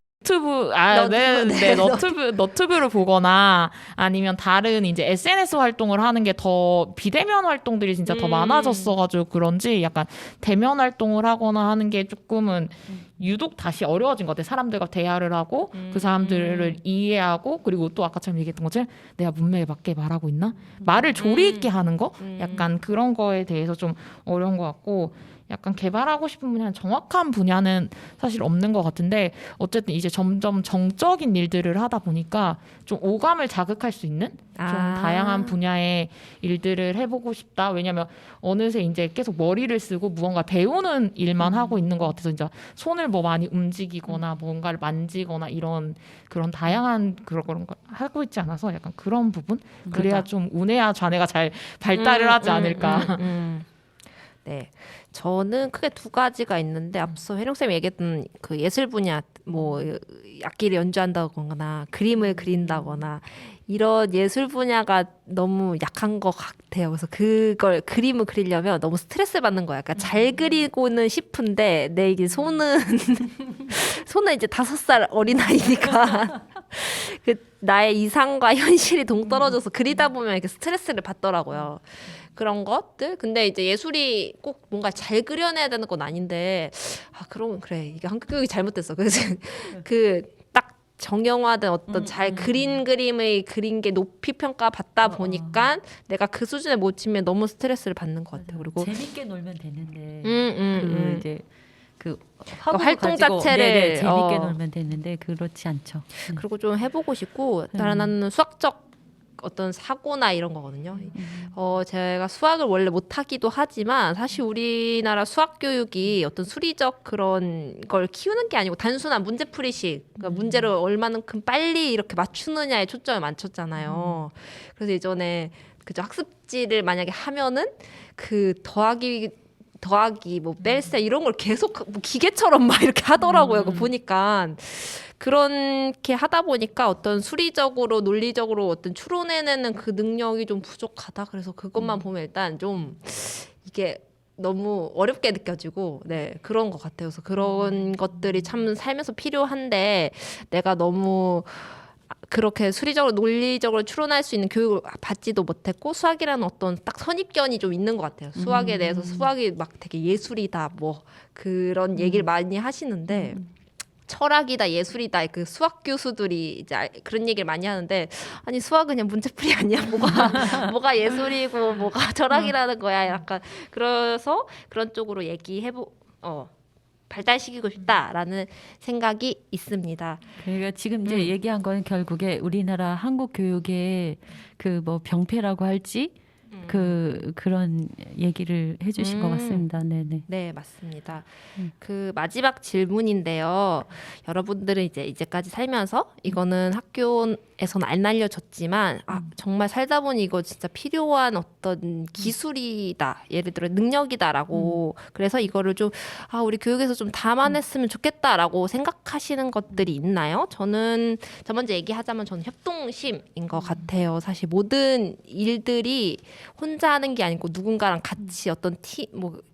너튜브를 보거나 아니면 다른 이제 SNS 활동을 하는 게 더 비대면 활동들이 진짜 더 많아졌어가지고 그런지 약간 대면 활동을 하거나 하는 게 조금은 유독 다시 어려워진 것 같아요. 사람들과 대화를 하고 그 사람들을 이해하고 그리고 또 아까처럼 얘기했던 것처럼 내가 문맥에 맞게 말하고 있나? 말을 조리 있게 하는 거? 약간 그런 거에 대해서 좀 어려운 것 같고 약간 개발하고 싶은 분야는 정확한 분야는 사실 없는 것 같은데 어쨌든 이제 점점 정적인 일들을 하다 보니까 좀 오감을 자극할 수 있는 좀 다양한 분야의 일들을 해보고 싶다. 왜냐하면 어느새 이제 계속 머리를 쓰고 무언가 배우는 일만 하고 있는 것 같아서 이제 손을 뭐 많이 움직이거나 뭔가를 만지거나 이런 그런 다양한 그런 걸 하고 있지 않아서 약간 그런 부분 그래야 좀 우뇌와 좌뇌가 잘 발달을 하지 않을까. 네, 저는 크게 두 가지가 있는데 앞서 혜룡쌤이 얘기했던 그 예술 분야 뭐 악기를 연주한다거나 그림을 그린다거나 이런 예술 분야가 너무 약한 것 같아요. 그래서 그걸 그림을 그리려면 너무 스트레스 받는 거야. 그러니까 잘 그리고는 싶은데 내 이게 손은 손은 이제 5살 어린아이니까 그 나의 이상과 현실이 동떨어져서 그리다 보면 이렇게 스트레스를 받더라고요. 그런 것들. 근데 이제 예술이 꼭 뭔가 잘 그려내야 되는 건 아닌데 그러면 그래 이게 한국 교육이 잘못됐어. 그래서 그 딱 정형화된 어떤 잘 그린 그림의 그린 게 높이 평가받다 보니까 내가 그 수준에 못 치면 너무 스트레스를 받는 것 같아요. 그리고 재밌게 놀면 되는데 그 이제 그 활동 가지고, 자체를 네네, 재밌게 놀면 되는데 그렇지 않죠. 네. 그리고 좀 해보고 싶고 나는 수학적 어떤 사고나 이런 거거든요. 제가 수학을 원래 못하기도 하지만 사실 우리나라 수학 교육이 어떤 수리적 그런 걸 키우는 게 아니고 단순한 문제풀이식, 그러니까 문제를 얼마만큼 빨리 이렇게 맞추느냐에 초점을 맞췄잖아요. 그래서 예전에 그저 학습지를 만약에 하면은 그 더하기 뭐 뺄셈 이런 걸 계속 뭐 기계처럼 막 이렇게 하더라고요. 그거 보니까 그렇게 하다 보니까 어떤 수리적으로 논리적으로 어떤 추론해내는 그 능력이 좀 부족하다. 그래서 그것만 보면 일단 좀 이게 너무 어렵게 느껴지고 네 그런 것 같아요. 그래서 그런 것들이 참 살면서 필요한데 내가 너무 그렇게 수리적으로 논리적으로 추론할 수 있는 교육을 받지도 못했고 수학이라는 어떤 딱 선입견이 좀 있는 것 같아요. 수학에 대해서 수학이 막 되게 예술이다 뭐 그런 얘기를 많이 하시는데 철학이다 예술이다 그 수학 교수들이 이제 그런 얘기를 많이 하는데 아니 수학은 그냥 문제풀이 아니야 뭐가 예술이고 뭐가 철학이라는 거야 약간 그래서 그런 쪽으로 발달시키고 싶다라는 생각이 있습니다. 그러니까 지금 이제 얘기한 건 결국에 우리나라 한국 교육의 그 뭐 병폐라고 할지 그런 얘기를 해주신 것 같습니다. 네네. 네, 맞습니다. 그 마지막 질문인데요. 여러분들은 이제까지 살면서 이거는 학교에서는 안 알려졌지만 정말 살다 보니 이거 진짜 필요한 어떤 기술이다. 예를 들어 능력이다라고. 그래서 이거를 좀 우리 교육에서 좀 담아냈으면 좋겠다라고 생각하시는 것들이 있나요? 저는 저 먼저 얘기하자면 저는 협동심인 것 같아요. 사실 모든 일들이 혼자 하는 게 아니고 누군가랑 같이 어떤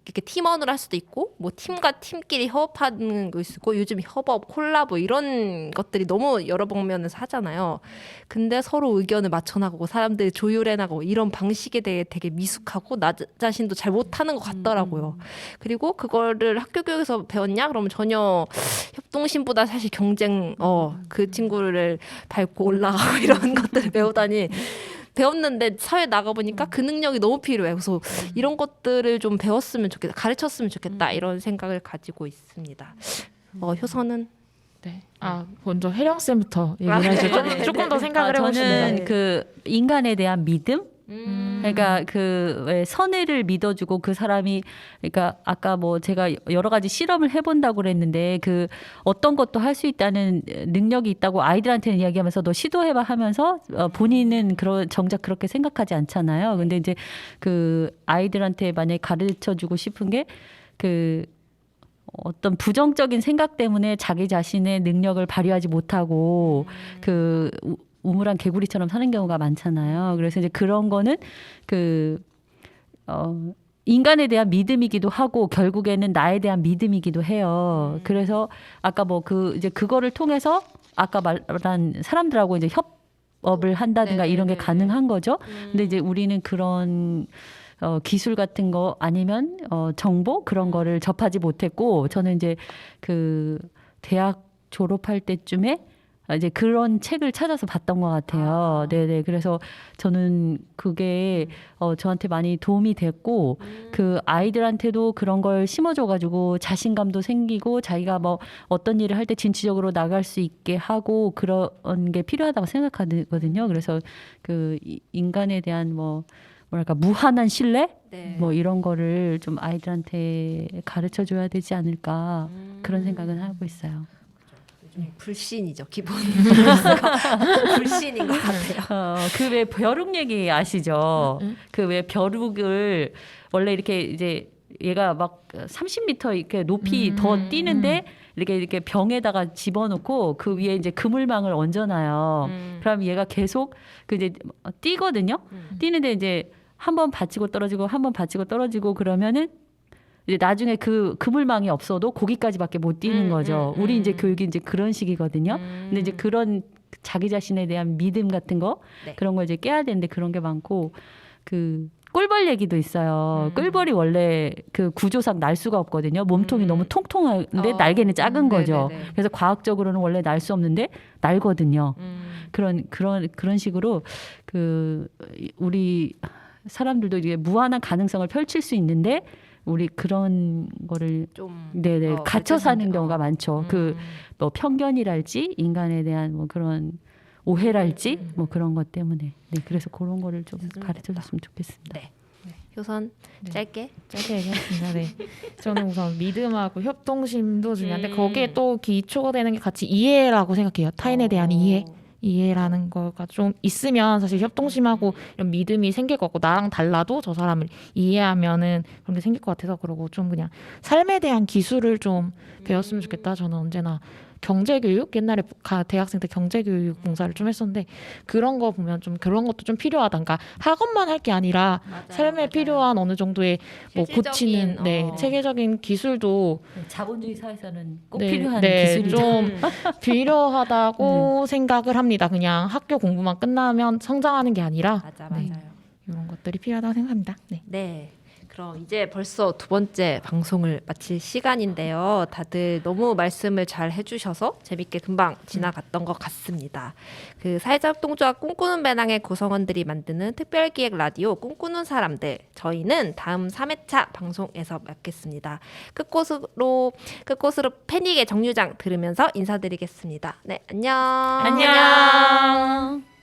이렇게 팀원으로 할 수도 있고 뭐 팀과 팀끼리 협업하는 거 있고 요즘 협업, 콜라보 이런 것들이 너무 여러 방면에서 하잖아요. 근데 서로 의견을 맞춰나가고 사람들이 조율해나가고 이런 방식에 대해 되게 미숙하고 나 자신도 잘 못하는 것 같더라고요. 그리고 그거를 학교 교육에서 배웠냐? 그러면 전혀 협동심보다 사실 경쟁, 그 친구를 밟고 올라가고 이런 것들을 배우다니 배웠는데 사회 나가보니까 그 능력이 너무 필요해. 그래서 이런 것들을 좀 배웠으면 좋겠다. 가르쳤으면 좋겠다. 이런 생각을 가지고 있습니다. 효선은? 네. 먼저 혜령 쌤부터 얘기를 하시죠. 조금 더 생각을 해보시면. 저는 그 인간에 대한 믿음? 그러니까 그 왜 선의를 믿어주고 그 사람이 그러니까 아까 뭐 제가 여러 가지 실험을 해본다고 그랬는데 그 어떤 것도 할 수 있다는 능력이 있다고 아이들한테는 이야기하면서 너 시도해봐 하면서 본인은 정작 그렇게 생각하지 않잖아요. 근데 이제 그 아이들한테 만약에 가르쳐주고 싶은 게 그 어떤 부정적인 생각 때문에 자기 자신의 능력을 발휘하지 못하고 그 우물한 개구리처럼 사는 경우가 많잖아요. 그래서 이제 그런 거는 인간에 대한 믿음이기도 하고 결국에는 나에 대한 믿음이기도 해요. 그래서 아까 이제 그거를 통해서 아까 말한 사람들하고 이제 협업을 한다든가 이런 게 가능한 거죠. 근데 이제 우리는 그런 기술 같은 거 아니면 정보 그런 거를 접하지 못했고 저는 이제 그 대학 졸업할 때쯤에 이제 그런 책을 찾아서 봤던 것 같아요. 네네. 그래서 저는 그게 저한테 많이 도움이 됐고 그 아이들한테도 그런 걸 심어줘가지고 자신감도 생기고 자기가 뭐 어떤 일을 할 때 진취적으로 나갈 수 있게 하고 그런 게 필요하다고 생각하거든요. 그래서 그 인간에 대한 뭐랄까 무한한 신뢰 네. 뭐 이런 거를 좀 아이들한테 가르쳐 줘야 되지 않을까 그런 생각은 하고 있어요. 불신이죠 기본. 불신인 것 같아요. 그 왜 벼룩 얘기 아시죠? 그 왜 벼룩을 원래 이렇게 이제 얘가 막 30m 이렇게 높이 더 뛰는데 이렇게 병에다가 집어넣고 그 위에 이제 그물망을 얹어놔요. 그럼 얘가 계속 그 이제 뛰거든요. 뛰는데 이제 한 번 받치고 떨어지고 한 번 받치고 떨어지고 그러면은 이제 나중에 그 그물망이 없어도 거기까지밖에 못 뛰는 거죠. 우리 이제 교육이 이제 그런 식이거든요. 근데 이제 그런 자기 자신에 대한 믿음 같은 거 네. 그런 걸 이제 깨야 되는데 그런 게 많고 그 꿀벌 얘기도 있어요. 꿀벌이 원래 그 구조상 날 수가 없거든요. 몸통이 너무 통통한데 날개는 작은 거죠. 네네네. 그래서 과학적으로는 원래 날 수 없는데 날거든요. 그런 식으로 그 우리 사람들도 이게 무한한 가능성을 펼칠 수 있는데 우리 그런 거를 좀 네네 갇혀 사는 경우가 많 많죠. 그 뭐 편견이랄지 인간에 대한 뭐 그런 오해랄지 뭐 그런 것 때문에 네 그래서 그런 거를 좀 가르쳐 줬으면 좋겠습니다. 네. 효선 네. 짧게. 짧게 얘기하겠습니다. 네. 저는 우선 믿음하고 협동심도 중요한데 거기에 또 기초가 되는 게 같이 이해라고 생각해요. 타인에 대한 이해라는 거가 좀 있으면 사실 협동심하고 이런 믿음이 생길 것 같고 나랑 달라도 저 사람을 이해하면은 그런 게 생길 것 같아서 그러고 좀 그냥 삶에 대한 기술을 좀 배웠으면 좋겠다. 저는 언제나 경제교육 옛날에 대학생 때 경제교육 봉사를 좀 했었는데 그런 거 보면 좀 그런 것도 좀 필요하다. 그러니까 학업만 할 게 아니라 삶에 필요한 어느 정도의 뭐 고치는 체계적인 기술도 자본주의 사회에서는 꼭 네, 필요한 네, 기술이죠. 좀 필요하다고 생각을 합니다. 그냥 학교 공부만 끝나면 성장하는 게 아니라 맞아요. 이런 것들이 필요하다고 생각합니다. 네. 네. 그럼 이제 벌써 두 번째 방송을 마칠 시간인데요. 다들 너무 말씀을 잘 해주셔서 재밌게 금방 지나갔던 것 같습니다. 그 사회자협동조합 꿈꾸는 배낭의 구성원들이 만드는 특별기획 라디오 꿈꾸는 사람들. 저희는 다음 3회차 방송에서 뵙겠습니다. 끝곳으로 패닉의 정류장 들으면서 인사드리겠습니다. 네, 안녕. 안녕.